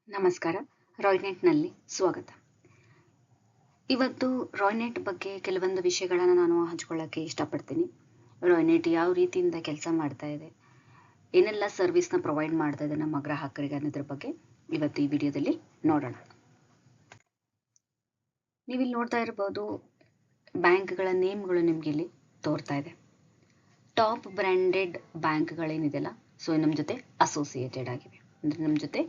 ನಮಸ್ಕಾರ. ರಾಯ್ನೆಟ್‌ನಲ್ಲಿ ಸ್ವಾಗತ. ಇವತ್ತು ರಾಯ್ನೆಟ್ ಬಗ್ಗೆ ಕೆಲವೊಂದು ವಿಷಯಗಳನ್ನು ನಾನು ಹಂಚಿಕೊಳ್ಳಕ್ಕೆ ಇಷ್ಟಪಡ್ತೀನಿ. ರಾಯ್ನೆಟ್ ಯಾವ ರೀತಿಯಿಂದ ಕೆಲಸ ಮಾಡ್ತಾ ಇದೆ, ಏನೆಲ್ಲ ಸರ್ವಿಸ್ನ ಪ್ರೊವೈಡ್ ಮಾಡ್ತಾ ಇದೆ ನಮ್ಮ ಗ್ರಾಹಕರಿಗೆ ಅನ್ನೋದ್ರ ಬಗ್ಗೆ ಇವತ್ತು ಈ ವಿಡಿಯೋದಲ್ಲಿ ನೋಡೋಣ. ನೀವಿಲ್ಲಿ ನೋಡ್ತಾ ಇರಬಹುದು, ಬ್ಯಾಂಕ್ಗಳ ನೇಮ್ಗಳು ನಿಮ್ಗೆ ಇಲ್ಲಿ ತೋರ್ತಾ ಇದೆ. ಟಾಪ್ ಬ್ರ್ಯಾಂಡೆಡ್ ಬ್ಯಾಂಕ್ಗಳೇನಿದೆಯಲ್ಲ, ಸೊ ನಮ್ಮ ಜೊತೆ ಅಸೋಸಿಯೇಟೆಡ್ ಆಗಿವೆ, ಅಂದರೆ ನಮ್ಮ ಜೊತೆ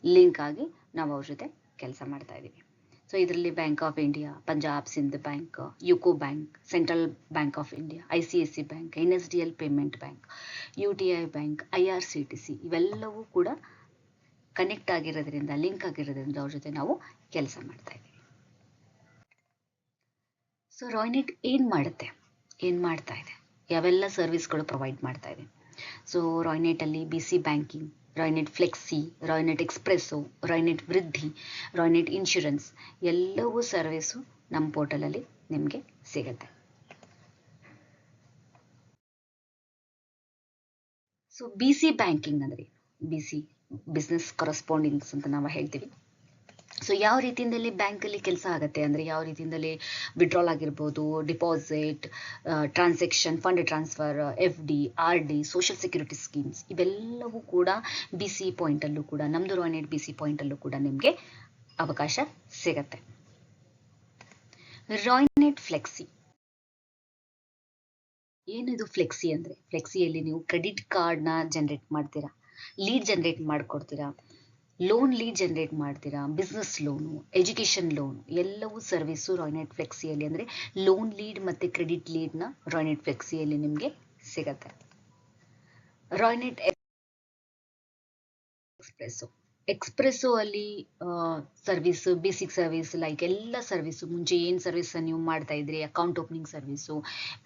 ಲಿಂಕ್ ಆಗಿ ನಾವು ಅವ್ರ ಜೊತೆ ಕೆಲಸ ಮಾಡ್ತಾ ಇದ್ದೀವಿ. ಸೊ ಇದರಲ್ಲಿ bank of India, Punjab Sind bank, UCO bank, central bank of India, ICICI bank, NSDL payment bank, UTI bank, IRCTC ಇವೆಲ್ಲವೂ ಕೂಡ ಕನೆಕ್ಟ್ ಆಗಿರೋದ್ರಿಂದ, ಲಿಂಕ್ ಆಗಿರೋದ್ರಿಂದ ಅವ್ರ ಜೊತೆ ನಾವು ಕೆಲಸ ಮಾಡ್ತಾ ಇದ್ದೀವಿ. ಸೊ ರಾಯ್ನೆಟ್ ಏನು ಮಾಡ್ತಾ ಇದೆ, ಯಾವೆಲ್ಲ ಸರ್ವಿಸ್ಗಳು ಪ್ರೊವೈಡ್ ಮಾಡ್ತಾ ಇದೆ. ಸೊ ರಾಯ್ನೆಟಲ್ಲಿ BC banking, Roinet flexi, Roinet express, Roinet Vriddhi, Roinet insurance ಎಲ್ಲವೂ ಸರ್ವಿಸು ನಮ್ಮ ಪೋರ್ಟಲಲ್ಲಿ ನಿಮಗೆ ಸಿಗುತ್ತೆ. ಸೊ BC ಬ್ಯಾಂಕಿಂಗ್ ಅಂದರೆ BC ಬಿಸ್ನೆಸ್ ಕರೆಸ್ಪಾಂಡಿಂಗ್ಸ್ ಅಂತ ನಾವು ಹೇಳ್ತೀವಿ. ಸೊ ಯಾವ ರೀತಿಯಿಂದಲೇ ಬ್ಯಾಂಕಲ್ಲಿ ಕೆಲಸ ಆಗುತ್ತೆ ಅಂದರೆ, ಯಾವ ರೀತಿಯಿಂದಲೇ ವಿಡ್ರಾಲ್ ಆಗಿರ್ಬೋದು, deposit, transaction, fund transfer, FD, RD, social security schemes ಇವೆಲ್ಲವೂ ಕೂಡ BC ಪಾಯಿಂಟಲ್ಲೂ ಕೂಡ, ನಮ್ಮದು ರಾಯ್ನೆಟ್ BC ಪಾಯಿಂಟಲ್ಲೂ ಕೂಡ ನಿಮಗೆ ಅವಕಾಶ ಸಿಗತ್ತೆ. ರಾಯ್ನೆಟ್ ಫ್ಲೆಕ್ಸಿ ಏನಿದು? ಫ್ಲೆಕ್ಸಿ ಅಂದರೆ, ಫ್ಲೆಕ್ಸಿಯಲ್ಲಿ ನೀವು ಕ್ರೆಡಿಟ್ ಕಾರ್ಡ್ನ ಜನರೇಟ್ ಮಾಡ್ತೀರಾ, ಲೀಡ್ ಜನರೇಟ್ ಮಾಡಿಕೊಡ್ತೀರಾ, ಲೋನ್ ಲೀಡ್ ಜನರೇಟ್ ಮಾಡ್ತೀರಾ, ಬಿಸ್ನೆಸ್ ಲೋನು, ಎಜುಕೇಷನ್ ಲೋನ್ ಎಲ್ಲವೂ ಸರ್ವಿಸು ರಾಯ್ನೆಟ್ ಫ್ಲೆಕ್ಸಿಯಲ್ಲಿ, ಅಂದರೆ ಲೋನ್ ಲೀಡ್ ಮತ್ತು ಕ್ರೆಡಿಟ್ ಲೀಡ್ನ ರಾಯ್ನೆಟ್ ಫ್ಲೆಕ್ಸಿಯಲ್ಲಿ ನಿಮಗೆ ಸಿಗತ್ತೆ. ರಾಯ್ನೆಟ್ ಎಕ್ಸ್ಪ್ರೆಸ್ಸು ಅಲ್ಲಿ ಸರ್ವಿಸ್, ಬೇಸಿಕ್ ಸರ್ವಿಸ್ ಲೈಕ್ ಎಲ್ಲ ಸರ್ವಿಸು, ಮುಂಚೆ ಏನು ಸರ್ವಿಸ್ ನೀವು ಮಾಡ್ತಾ ಇದ್ರಿ, account opening service,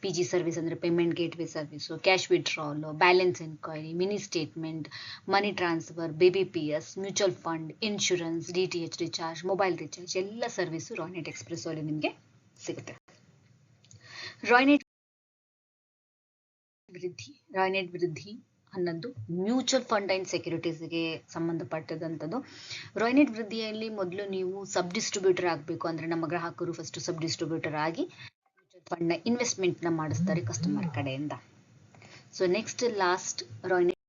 PG service ಅಂದರೆ payment gateway service, cash withdrawal, balance enquiry, mini statement, money transfer, BBPS, mutual fund, insurance, DTH recharge, mobile recharge ಎಲ್ಲ service ರಾಯ್ನೆಟ್ express ಅಲ್ಲಿ ನಿಮಗೆ ಸಿಗುತ್ತೆ. ರಾಯ್ನೆಟ್ ವೃದ್ಧಿ ಅನ್ನೋದು ಮ್ಯೂಚುವಲ್ ಫಂಡ್ ಆ್ಯಂಡ್ ಸೆಕ್ಯೂರಿಟೀಸ್ಗೆ ಸಂಬಂಧಪಟ್ಟದಂಥದ್ದು. ರಾಯ್ನೆಟ್ ವೃದ್ಧಿಯಲ್ಲಿ ಮೊದಲು ನೀವು ಸಬ್ ಡಿಸ್ಟ್ರಿಬ್ಯೂಟರ್ ಆಗಬೇಕು, ಅಂದರೆ ನಮ್ಮ ಗ್ರಾಹಕರು ಫಸ್ಟ್ ಸಬ್ ಡಿಸ್ಟ್ರಿಬ್ಯೂಟರ್ ಆಗಿ ಮ್ಯೂಚುವಲ್ ಫಂಡ್ನ ಇನ್ವೆಸ್ಟ್ಮೆಂಟ್ನ ಮಾಡಿಸ್ತಾರೆ ಕಸ್ಟಮರ್ ಕಡೆಯಿಂದ. ಸೊ ನೆಕ್ಸ್ಟ್ ಲಾಸ್ಟ್ ರಾಯ್ನೆಟ್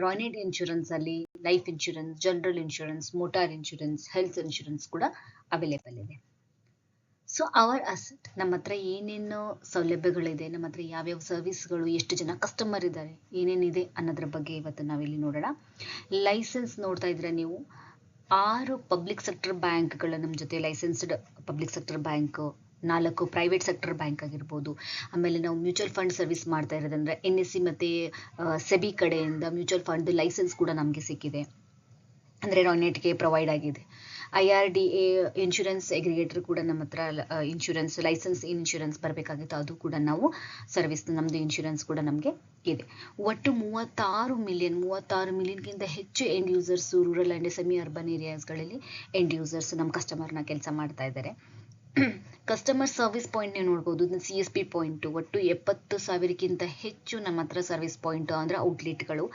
ರಾಯ್ನೆಟ್ ಇನ್ಶೂರೆನ್ಸ್ ಅಲ್ಲಿ life insurance, general insurance, motor insurance, health insurance ಕೂಡ ಅವೈಲೇಬಲ್ ಇದೆ. ಸೊ ಅವರ್ ಅಸೆಟ್, ನಮ್ಮ ಹತ್ರ ಏನೇನು ಸೌಲಭ್ಯಗಳಿದೆ, ನಮ್ಮ ಹತ್ರ ಯಾವ್ಯಾವ ಸರ್ವಿಸ್ಗಳು, ಎಷ್ಟು ಜನ ಕಸ್ಟಮರ್ ಇದ್ದಾರೆ, ಏನೇನಿದೆ ಅನ್ನೋದ್ರ ಬಗ್ಗೆ ಇವತ್ತು ನಾವಿಲ್ಲಿ ನೋಡೋಣ. ಲೈಸೆನ್ಸ್ ನೋಡ್ತಾ ಇದ್ರೆ ನೀವು 6 ಪಬ್ಲಿಕ್ ಸೆಕ್ಟರ್ ಬ್ಯಾಂಕ್ಗಳು ನಮ್ಮ ಜೊತೆ licensed public sector bank, 4 private sector bank ಆಗಿರ್ಬೋದು. ಆಮೇಲೆ ನಾವು ಮ್ಯೂಚುವಲ್ ಫಂಡ್ ಸರ್ವಿಸ್ ಮಾಡ್ತಾ ಇರೋದಂದ್ರೆ NSE ಮತ್ತು SEBI ಕಡೆಯಿಂದ ಮ್ಯೂಚುವಲ್ ಫಂಡ್ ಲೈಸೆನ್ಸ್ ಕೂಡ ನಮಗೆ ಸಿಕ್ಕಿದೆ, ಅಂದರೆ ರಾಯ್ನೆಟ್ಗೆ ಪ್ರೊವೈಡ್ ಆಗಿದೆ. IRDA ಇನ್ಶೂರೆನ್ಸ್ ಎಗ್ರಿಗೇಟರ್ ಕೂಡ ನಮ್ಮ ಹತ್ರ ಇನ್ಶೂರೆನ್ಸ್ ಲೈಸೆನ್ಸ್ ಇನ್ಶೂರೆನ್ಸ್ ಬರಬೇಕಾಗಿತ್ತು, ಅದು ಕೂಡ ನಾವು ಸರ್ವಿಸ್, ನಮ್ಮದು ಇನ್ಶೂರೆನ್ಸ್ ಕೂಡ ನಮಗೆ ಇದೆ. ಒಟ್ಟು 36 ಮಿಲಿಯನ್ಗಿಂತ ಹೆಚ್ಚು end users rural and semi urban ಏರಿಯಾಸ್ಗಳಲ್ಲಿ ಎಂಡ್ ಯೂಸರ್ಸ್ ನಮ್ಮ ಕಸ್ಟಮರ್ನ ಕೆಲಸ ಮಾಡ್ತಾ ಇದ್ದಾರೆ. ಕಸ್ಟಮರ್ ಸರ್ವಿಸ್ ಪಾಯಿಂಟ್ ನೀವು ನೋಡ್ಬೋದು, CSP ಪಾಯಿಂಟು ಒಟ್ಟು 70,000ಕ್ಕಿಂತ ಹೆಚ್ಚು ನಮ್ಮ ಹತ್ರ ಸರ್ವಿಸ್ ಪಾಯಿಂಟ್ ಅಂದರೆ ಔಟ್ಲೆಟ್ಗಳು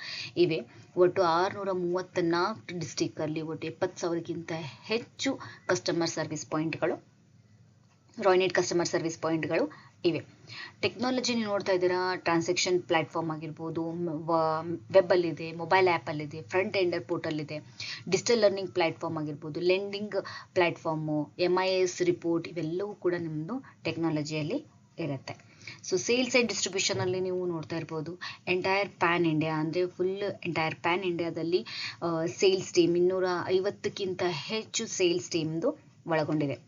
ಇವೆ. ಒಟ್ಟು 634 ಡಿಸ್ಟಿಕಲ್ಲಿ ಒಟ್ಟು 70,000ಕ್ಕಿಂತ ಹೆಚ್ಚು ಕಸ್ಟಮರ್ ಸರ್ವಿಸ್ ಪಾಯಿಂಟ್ಗಳು, ರಾಯ್ನೆಟ್ ಕಸ್ಟಮರ್ ಸರ್ವಿಸ್ ಪಾಯಿಂಟ್ಗಳು ಇವೆ. ಟೆಕ್ನಾಲಜಿ ನೀವು ನೋಡ್ತಾ ಇದ್ದೀರಾ, ಟ್ರಾನ್ಸಾಕ್ಷನ್ ಪ್ಲಾಟ್ಫಾರ್ಮ್ ಆಗಿರ್ಬೋದು, ವೆಬ್ಬಲ್ಲಿದೆ, ಮೊಬೈಲ್ ಆ್ಯಪಲ್ಲಿದೆ, ಫ್ರಂಟ್ ಎಂಡರ್ ಪೋರ್ಟಲ್ ಇದೆ, ಡಿಜಿಟಲ್ ಲರ್ನಿಂಗ್ ಪ್ಲಾಟ್ಫಾರ್ಮ್ ಆಗಿರ್ಬೋದು, ಲೆಂಡಿಂಗ್ ಪ್ಲಾಟ್ಫಾರ್ಮು, MIS ರಿಪೋರ್ಟ್ ಇವೆಲ್ಲವೂ ಕೂಡ ನಿಮ್ಮದು ಟೆಕ್ನಾಲಜಿಯಲ್ಲಿ ಇರುತ್ತೆ. ಸೊ ಸೇಲ್ಸ್ ಆ್ಯಂಡ್ ಡಿಸ್ಟ್ರಿಬ್ಯೂಷನಲ್ಲಿ ನೀವು ನೋಡ್ತಾ ಇರ್ಬೋದು, ಎಂಟೈರ್ ಪ್ಯಾನ್ ಇಂಡಿಯಾ ಅಂದರೆ ಫುಲ್ ಎಂಟೈರ್ ಪ್ಯಾನ್ ಇಂಡಿಯಾದಲ್ಲಿ ಸೇಲ್ಸ್ ಟೀಮ್ 250ಕ್ಕಿಂತ ಹೆಚ್ಚು ಸೇಲ್ಸ್ ಟೀಮ್ದು ಒಳಗೊಂಡಿದೆ.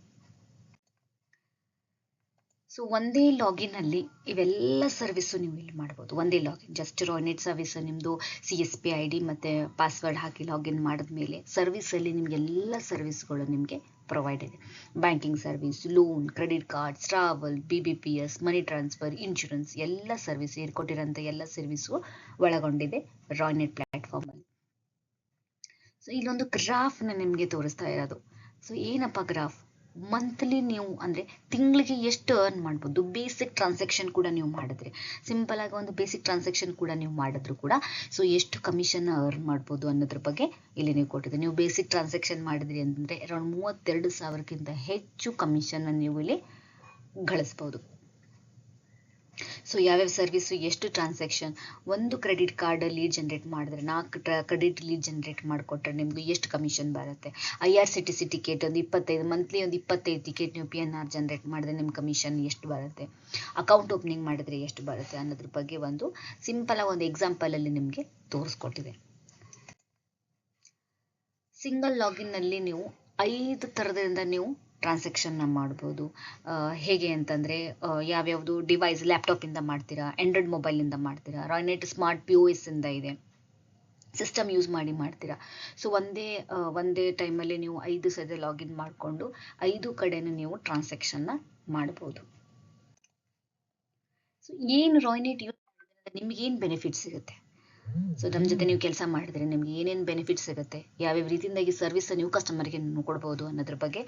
ಸೊ ಒಂದೇ ಲಾಗಿನ್ ಅಲ್ಲಿ ಇವೆಲ್ಲ ಸರ್ವಿಸು ನೀವು ಇಲ್ಲಿ ಮಾಡ್ಬೋದು. ಒಂದೇ ಲಾಗಿನ್, ಜಸ್ಟ್ ರಾಯ್ನೆಟ್ ಸರ್ವಿಸ್ ನಿಮ್ಮದು CSP ID ಮತ್ತು ಪಾಸ್ವರ್ಡ್ ಹಾಕಿ ಲಾಗಿನ್ ಮಾಡಿದ್ಮೇಲೆ ಸರ್ವಿಸಲ್ಲಿ ನಿಮಗೆಲ್ಲ ಸರ್ವಿಸ್ಗಳು ನಿಮಗೆ ಪ್ರೊವೈಡ್ ಇದೆ. Banking service, loan, credit cards, travel, BBPS, money transfer, insurance ಎಲ್ಲ ಸರ್ವಿಸ್, ಕೊಟ್ಟಿರೋಂಥ ಎಲ್ಲ ಸರ್ವಿಸು ಒಳಗೊಂಡಿದೆ ರಾಯ್ನೆಟ್ ಪ್ಲ್ಯಾಟ್ಫಾರ್ಮಲ್ಲಿ. ಸೊ ಇಲ್ಲೊಂದು ಗ್ರಾಫ್ನ ನಿಮಗೆ ತೋರಿಸ್ತಾ ಇರೋದು. ಸೊ ಏನಪ್ಪ ಗ್ರಾಫ್? ಮಂತ್ಲಿ ನೀವು ಅಂದರೆ ತಿಂಗಳಿಗೆ ಎಷ್ಟು ಅರ್ನ್ ಮಾಡ್ಬೋದು, ಬೇಸಿಕ್ ಟ್ರಾನ್ಸಾಕ್ಷನ್ ಕೂಡ ನೀವು ಮಾಡಿದ್ರೆ, ಸಿಂಪಲ್ ಆಗಿ ಒಂದು ಬೇಸಿಕ್ ಟ್ರಾನ್ಸಾಕ್ಷನ್ ಕೂಡ ನೀವು ಮಾಡಿದ್ರು ಕೂಡ ಸೊ ಎಷ್ಟು ಕಮಿಷನ್ ಅರ್ನ್ ಮಾಡ್ಬೋದು ಅನ್ನೋದ್ರ ಬಗ್ಗೆ ಇಲ್ಲಿ ನೀವು ಕೊಟ್ಟಿದ್ದೀರಿ. ನೀವು ಬೇಸಿಕ್ ಟ್ರಾನ್ಸಾಕ್ಷನ್ ಮಾಡಿದ್ರಿ ಅಂತಂದರೆ ಅರೌಂಡ್ 32,000ಕ್ಕಿಂತ ಹೆಚ್ಚು ಕಮಿಷನ್ ನೀವು ಇಲ್ಲಿ ಗಳಿಸ್ಬೋದು. ಸೊ ಯಾವ್ಯಾವ ಸರ್ವಿಸು, ಎಷ್ಟು ಟ್ರಾನ್ಸಾಕ್ಷನ್, ಒಂದು ಕ್ರೆಡಿಟ್ ಕಾರ್ಡ್ ಲೀಡ್ ಜನರೇಟ್ ಮಾಡಿದ್ರೆ 4 ಕ್ರೆಡಿಟ್ ಲೀಡ್ ಜನರೇಟ್ ಮಾಡಿಕೊಟ್ರೆ ನಿಮ್ಗೆ ಎಷ್ಟು ಕಮಿಷನ್ ಬರುತ್ತೆ. IRCTC ಟಿಕೆಟ್ ಒಂದು 25 ಮಂತ್ಲಿ ಒಂದು 25 ಟಿಕೆಟ್ ನೀವು PNR ಜನರೇಟ್ ಮಾಡಿದ್ರೆ ನಿಮ್ಮ ಕಮಿಷನ್ ಎಷ್ಟು ಬರುತ್ತೆ, ಅಕೌಂಟ್ ಓಪನಿಂಗ್ ಮಾಡಿದ್ರೆ ಎಷ್ಟು ಬರುತ್ತೆ ಅನ್ನೋದ್ರ ಬಗ್ಗೆ ಒಂದು ಸಿಂಪಲ್ ಆಗಿ ಒಂದು ಎಕ್ಸಾಂಪಲ್ ಅಲ್ಲಿ ನಿಮಗೆ ತೋರಿಸ್ಕೊಟ್ಟಿದೆ. ಸಿಂಗಲ್ ಲಾಗಿನ್ನಲ್ಲಿ ನೀವು 5 ಥರದಿಂದ ನೀವು ಟ್ರಾನ್ಸಾಕ್ಷನ್ನ ಮಾಡ್ಬೋದು. ಹೇಗೆ ಅಂತಂದರೆ ಯಾವ್ಯಾವುದು ಡಿವೈಸ್, ಲ್ಯಾಪ್ಟಾಪಿಂದ ಮಾಡ್ತೀರಾ, ಆ್ಯಂಡ್ರಾಯ್ಡ್ ಮೊಬೈಲಿಂದ ಮಾಡ್ತೀರಾ, ರಾಯ್ನೆಟ್ ಸ್ಮಾರ್ಟ್ POS ಇಂದ ಇದೆ, ಸಿಸ್ಟಮ್ ಯೂಸ್ ಮಾಡಿ ಮಾಡ್ತೀರಾ. ಸೊ ಒಂದೇ ಟೈಮಲ್ಲಿ ನೀವು 5 ಸಲ ಲಾಗಿನ್ ಮಾಡಿಕೊಂಡು 5 ಕಡೆನೂ ನೀವು ಟ್ರಾನ್ಸಾಕ್ಷನ್ನ ಮಾಡ್ಬೋದು. ಸೊ ಏನು ರಾಯ್ನೆಟ್ ಯೂಸ್ ಮಾಡಿದ್ರೆ ನಿಮಗೇನು ಬೆನಿಫಿಟ್ ಸಿಗುತ್ತೆ, ಸೊ ನಮ್ಮ ಜೊತೆ ನೀವು ಕೆಲಸ ಮಾಡಿದ್ರೆ ನಿಮ್ಗೆ ಏನೇನು ಬೆನಿಫಿಟ್ ಸಿಗುತ್ತೆ, ಯಾವ್ಯಾವ ರೀತಿಯಿಂದಾಗಿ ಸರ್ವಿಸ್ ನೀವು ಕಸ್ಟಮರ್ಗೆ ಕೊಡ್ಬೋದು ಅನ್ನೋದ್ರ ಬಗ್ಗೆ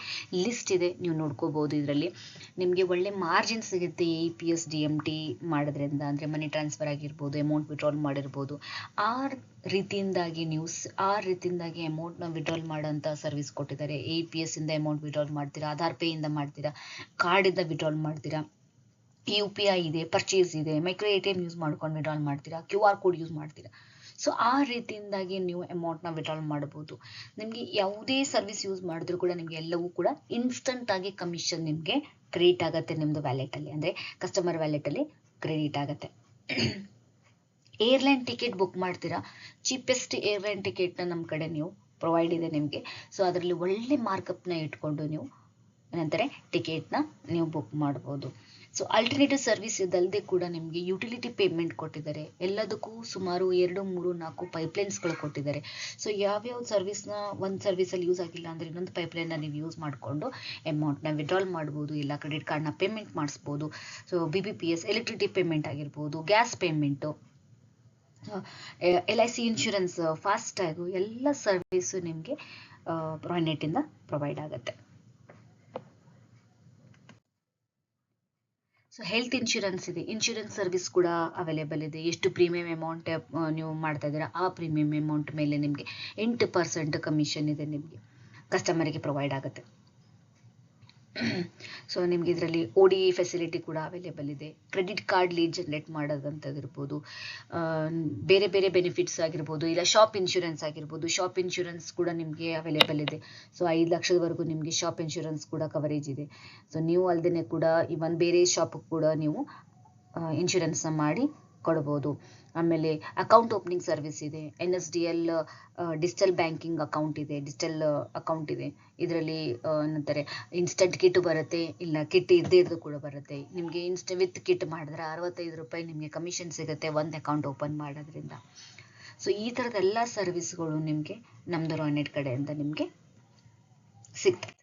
ಲಿಸ್ಟ್ ಇದೆ, ನೀವು ನೋಡ್ಕೋಬಹುದು. ಇದರಲ್ಲಿ ನಿಮಗೆ ಒಳ್ಳೆ ಮಾರ್ಜಿನ್ ಸಿಗುತ್ತೆ. APS DMT ಮಾಡೋದ್ರಿಂದ, ಅಂದರೆ ಮನಿ ಟ್ರಾನ್ಸ್ಫರ್ ಆಗಿರ್ಬೋದು, ಅಮೌಂಟ್ ವಿಡ್ರಾಲ್ ಮಾಡಿರ್ಬೋದು, ಆ ರೀತಿಯಿಂದಾಗಿ ಅಮೌಂಟ್ನ ವಿಡ್ರಾಲ್ ಮಾಡೋಂಥ ಸರ್ವಿಸ್ ಕೊಟ್ಟಿದ್ದಾರೆ. APS ಇಂದ ಅಮೌಂಟ್ ವಿಡ್ರಾಲ್ ಮಾಡ್ತೀರಾ, ಆಧಾರ್ ಪೇ ಇಂದ ಮಾಡ್ತೀರಾ, ಕಾರ್ಡಿಂದ ವಿಡ್ರಾಲ್ ಮಾಡ್ತೀರಾ, UPI ಇದೆ, ಪರ್ಚೇಸ್ ಇದೆ, ಮೈಕ್ರೋ ATM ಯೂಸ್ ಮಾಡ್ಕೊಂಡು ವಿಡ್ರಾಲ್ ಮಾಡ್ತೀರಾ, QR ಕೋಡ್ ಯೂಸ್ ಮಾಡ್ತೀರಾ. ಸೊ ಆ ರೀತಿಯಿಂದಾಗಿ ನೀವು ಅಮೌಂಟ್ನ ವಿಡ್ರಾಲ್ ಮಾಡ್ಬೋದು. ನಿಮಗೆ ಯಾವುದೇ ಸರ್ವಿಸ್ ಯೂಸ್ ಮಾಡಿದ್ರು ಕೂಡ ನಿಮಗೆ ಎಲ್ಲವೂ ಕೂಡ ಇನ್ಸ್ಟಂಟ್ ಆಗಿ ಕಮಿಷನ್ ನಿಮಗೆ ಕ್ರೆಡಿಟ್ ಆಗುತ್ತೆ ನಿಮ್ಮದು ವ್ಯಾಲೆಟಲ್ಲಿ, ಅಂದರೆ ಕಸ್ಟಮರ್ ವ್ಯಾಲೆಟಲ್ಲಿ ಕ್ರೆಡಿಟ್ ಆಗುತ್ತೆ. ಏರ್ಲೈನ್ ಟಿಕೆಟ್ ಬುಕ್ ಮಾಡ್ತೀರಾ, ಚೀಪೆಸ್ಟ್ ಏರ್ಲೈನ್ ಟಿಕೆಟ್ನ ನಮ್ಮ ಕಡೆ ನೀವು ಪ್ರೊವೈಡ್ ಇದೆ ನಿಮಗೆ. ಸೊ ಅದರಲ್ಲಿ ಒಳ್ಳೆ ಮಾರ್ಕಪ್ನ ಇಟ್ಕೊಂಡು ನೀವು ನಂತರ ಟಿಕೆಟ್ನ ನೀವು ಬುಕ್ ಮಾಡ್ಬೋದು. ಸೊ ಆಲ್ಟರ್ನೇಟಿವ್ ಸರ್ವಿಸ್ ಇದಲ್ಲದೆ ಕೂಡ ನಿಮಗೆ ಯುಟಿಲಿಟಿ ಪೇಮೆಂಟ್ ಕೊಟ್ಟಿದ್ದಾರೆ. ಎಲ್ಲದಕ್ಕೂ ಸುಮಾರು 2, 3, 4 ಪೈಪ್ಲೈನ್ಸ್ಗಳು ಕೊಟ್ಟಿದ್ದಾರೆ. ಸೊ ಯಾವ್ಯಾವ ಸರ್ವಿಸ್ನ ಒಂದು ಸರ್ವಿಸಲ್ಲಿ ಯೂಸ್ ಆಗಿಲ್ಲ ಅಂದರೆ ಇನ್ನೊಂದು ಪೈಪ್ಲೈನ್ನ ನೀವು ಯೂಸ್ ಮಾಡಿಕೊಂಡು ಅಮೌಂಟ್ನ ವಿಡ್ರಾಲ್ ಮಾಡ್ಬೋದು, ಇಲ್ಲ ಕ್ರೆಡಿಟ್ ಕಾರ್ಡ್ನ ಪೇಮೆಂಟ್ ಮಾಡಿಸ್ಬೋದು. ಸೊ BBPS ಎಲೆಕ್ಟ್ರಿಸಿಟಿ ಪೇಮೆಂಟ್ ಆಗಿರ್ಬೋದು, ಗ್ಯಾಸ್ ಪೇಮೆಂಟು, LIC ಇನ್ಶೂರೆನ್ಸ್, ಫಾಸ್ಟ್ಯಾಗು ಎಲ್ಲ ಸರ್ವಿಸು ನಿಮಗೆ ರಾಯ್ನೆಟ್ಟಿಂದ ಪ್ರೊವೈಡ್ ಆಗುತ್ತೆ. ಸೊ ಹೆಲ್ತ್ ಇನ್ಶೂರೆನ್ಸ್ ಇದೆ, ಇನ್ಶೂರೆನ್ಸ್ ಸರ್ವಿಸ್ ಕೂಡ ಅವೈಲೇಬಲ್ ಇದೆ. ಎಷ್ಟು ಪ್ರೀಮಿಯಂ ಅಮೌಂಟ್ ನೀವು ಮಾಡ್ತಾ ಇದ್ದೀರಾ ಆ ಪ್ರೀಮಿಯಂ ಅಮೌಂಟ್ ಮೇಲೆ ನಿಮಗೆ 8% ಕಮಿಷನ್ ಇದೆ ನಿಮಗೆ ಕಸ್ಟಮರಿಗೆ ಪ್ರೊವೈಡ್ ಆಗುತ್ತೆ. ಸೊ ನಿಮ್ಗೆ ಇದರಲ್ಲಿ ODE ಫೆಸಿಲಿಟಿ ಕೂಡ ಅವೈಲೇಬಲ್ ಇದೆ. ಕ್ರೆಡಿಟ್ ಕಾರ್ಡ್ ಲೀಡ್ ಜನರೇಟ್ ಮಾಡೋದಂಥದ್ದು ಇರ್ಬೋದು, ಬೇರೆ ಬೇರೆ ಬೆನಿಫಿಟ್ಸ್ ಆಗಿರ್ಬೋದು, ಇಲ್ಲ ಶಾಪ್ ಇನ್ಶೂರೆನ್ಸ್ ಆಗಿರ್ಬೋದು. ಶಾಪ್ ಇನ್ಶೂರೆನ್ಸ್ ಕೂಡ ನಿಮಗೆ ಅವೈಲೇಬಲ್ ಇದೆ. ಸೊ 5 ಲಕ್ಷದವರೆಗೂ ನಿಮಗೆ ಶಾಪ್ ಇನ್ಶೂರೆನ್ಸ್ ಕೂಡ ಕವರೇಜ್ ಇದೆ. ಸೊ ನೀವು ಅಲ್ಲದೆ ಕೂಡ ಇವನ್ ಬೇರೆ ಶಾಪ್ ಕೂಡ ನೀವು ಇನ್ಶೂರೆನ್ಸ್ನ ಮಾಡಿ ಕೊಡ್ಬೋದು. ಆಮೇಲೆ ಅಕೌಂಟ್ ಓಪನಿಂಗ್ ಸರ್ವಿಸ್ ಇದೆ, NSDL ಡಿಜಿಟಲ್ ಬ್ಯಾಂಕಿಂಗ್ ಅಕೌಂಟ್ ಇದೆ, ಇದರಲ್ಲಿ ಏನಂತಾರೆ ಇನ್ಸ್ಟಂಟ್ ಕಿಟ್ ಬರುತ್ತೆ, ಇಲ್ಲ ಕಿಟ್ ಇದ್ದೇ ಇದ್ದು ಕೂಡ ಬರುತ್ತೆ. ನಿಮಗೆ ವಿತ್ ಕಿಟ್ ಮಾಡಿದ್ರೆ 65 ರೂಪಾಯಿ ನಿಮಗೆ ಕಮಿಷನ್ ಸಿಗುತ್ತೆ ಒಂದು ಅಕೌಂಟ್ ಓಪನ್ ಮಾಡೋದ್ರಿಂದ. ಸೊ ಈ ಥರದ ಎಲ್ಲ ಸರ್ವಿಸ್ಗಳು ನಿಮಗೆ ನಮ್ಮದು ರಾಯ್ನೆಟ್ ಕಡೆಯಿಂದ ನಿಮಗೆ ಸಿಗ್ತದೆ.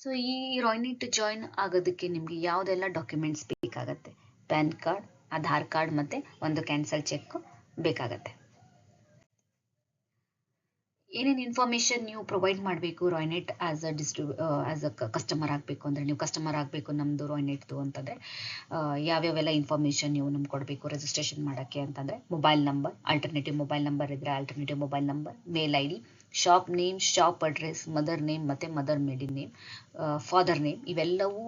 ಸೊ ಈ ರಾಯ್ನೆಟ್ ಜಾಯಿನ್ ಆಗೋದಕ್ಕೆ ನಿಮಗೆ ಯಾವುದೆಲ್ಲ ಡಾಕ್ಯುಮೆಂಟ್ಸ್ ಬೇಕಾಗತ್ತೆ, ಪ್ಯಾನ್ ಕಾರ್ಡ್, ಆಧಾರ್ ಕಾರ್ಡ್ ಮತ್ತು ಒಂದು ಕ್ಯಾನ್ಸಲ್ ಚೆಕ್ ಬೇಕಾಗತ್ತೆ. ಏನೇನು ಇನ್ಫಾರ್ಮೇಷನ್ ನೀವು ಪ್ರೊವೈಡ್ ಮಾಡಬೇಕು ರಾಯ್ನೆಟ್ ಆಸ್ ಅ ಕಸ್ಟಮರ್ ಆಗಬೇಕು ಅಂದರೆ, ನೀವು ಕಸ್ಟಮರ್ ಆಗಬೇಕು ನಮ್ಮದು ರಾಯ್ನೆಟ್ದು ಅಂತಂದರೆ ಯಾವ್ಯಾವೆಲ್ಲ ಇನ್ಫಾರ್ಮೇಷನ್ ನೀವು ನಮ್ಗೆ ಕೊಡಬೇಕು ರಿಜಿಸ್ಟ್ರೇಷನ್ ಮಾಡೋಕ್ಕೆ ಅಂತಂದರೆ, mobile number, alternative mobile number ಇದ್ದರೆ ಆಲ್ಟರ್ನೇಟಿವ್ ಮೊಬೈಲ್ ನಂಬರ್, ಮೇಲ್ ID, shop name, shop address, mother name ಮತ್ತು mother maiden name, father name, ಇವೆಲ್ಲವೂ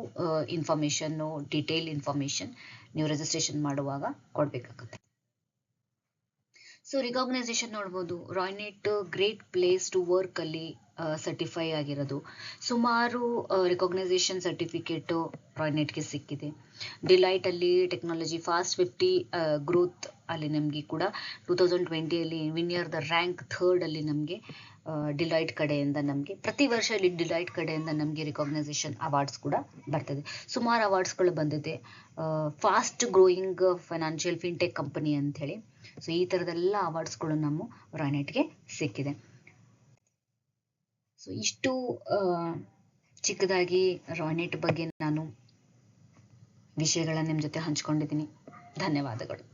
ಇನ್ಫಾರ್ಮೇಷನ್ನು, ಡೀಟೇಲ್ ಇನ್ಫಾರ್ಮೇಷನ್ ನೀವು ರಿಜಿಸ್ಟ್ರೇಷನ್ ಮಾಡುವಾಗ ಕೊಡಬೇಕಾಗುತ್ತೆ. ಸೊ ರಿಕಾಗ್ನೈಸೇಷನ್ ನೋಡ್ಬೋದು, ರಾಯ್ನೆಟ್ ಗ್ರೇಟ್ ಪ್ಲೇಸ್ ಟು ವರ್ಕ್ ಅಲ್ಲಿ ಸರ್ಟಿಫೈ ಆಗಿರೋದು. ಸುಮಾರು ರಿಕಾಗ್ನೈಸೇಷನ್ ಸರ್ಟಿಫಿಕೇಟು ರಾಯ್ನೆಟ್ಗೆ ಸಿಕ್ಕಿದೆ. ಡಿಲೈಟ್ ಅಲ್ಲಿ ಟೆಕ್ನಾಲಜಿ ಫಾಸ್ಟ್ 50 ಗ್ರೋತ್ ಅಲ್ಲಿ ನಮಗೆ ಕೂಡ 2020 ವಿನಿಯರ್ ದ ರ್ಯಾಂಕ್ 3rd ಅಲ್ಲಿ ನಮಗೆ ಡಿಲೈಟ್ ಕಡೆಯಿಂದ ನಮಗೆ ಪ್ರತಿ ವರ್ಷ ಇಲ್ಲಿ ಡಿಲೈಟ್ ಕಡೆಯಿಂದ ನಮಗೆ ರಿಕಾಗ್ನೈಸೇಷನ್ ಅವಾರ್ಡ್ಸ್ ಕೂಡ ಬರ್ತದೆ. ಸುಮಾರು ಅವಾರ್ಡ್ಸ್ಗಳು ಬಂದಿದೆ. Fast growing financial fintech company ಅಂತ ಹೇಳಿ. ಸೊ ಈ ಥರದೆಲ್ಲ ಅವಾರ್ಡ್ಸ್ಗಳು ನಮ್ಮ ರಾಯ್ನೆಟ್ಗೆ ಸಿಕ್ಕಿದೆ. ಸೊ ಇಷ್ಟು ಚಿಕ್ಕದಾಗಿ ರಾಯ್ನೆಟ್ ಬಗ್ಗೆ ನಾನು ವಿಷಯಗಳನ್ನ ನಿಮ್ಮ ಜೊತೆ ಹಂಚ್ಕೊಂಡಿದ್ದೀನಿ. ಧನ್ಯವಾದಗಳು.